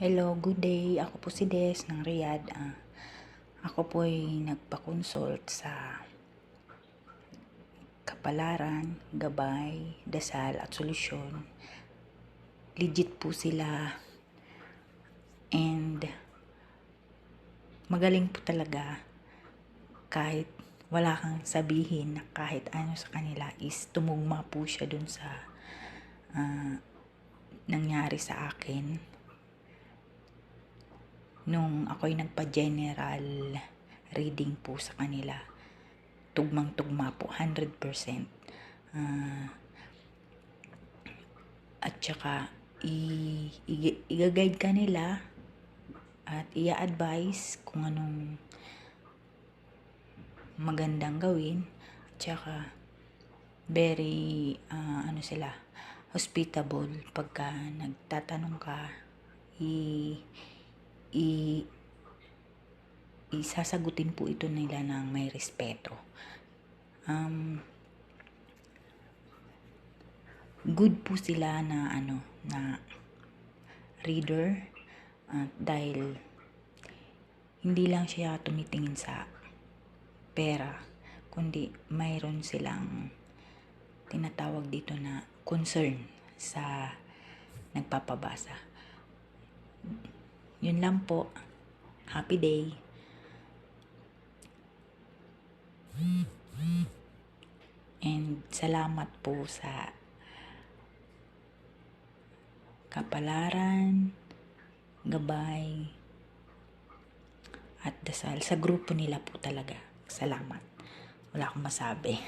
Hello, good day. Ako po si Des ng Riyadh. Ako po ay nagpa-consult sa Kapalaran, Gabay, Dasal at Solusyon. Legit po sila and magaling po talaga kahit wala kang sabihin na kahit ano sa kanila is tumugma po siya dun sa nangyari sa akin. Nung ako'y nagpa-general reading po sa kanila, tugmang-tugma po, 100%. At saka, i-guide ka nila at i-advise kung anong magandang gawin. At saka, very, sila, hospitable pagka nagtatanong ka, isasagutin po ito nila ng may respeto. Good po sila na reader dahil hindi lang siya tumitingin sa pera, kundi mayroon silang tinatawag dito na concern sa nagpapabasa. Yun lang po. Happy day. And salamat po sa Kapalaran, Gabay, at Dasal. Sa grupo nila po talaga. Salamat. Wala akong masabi.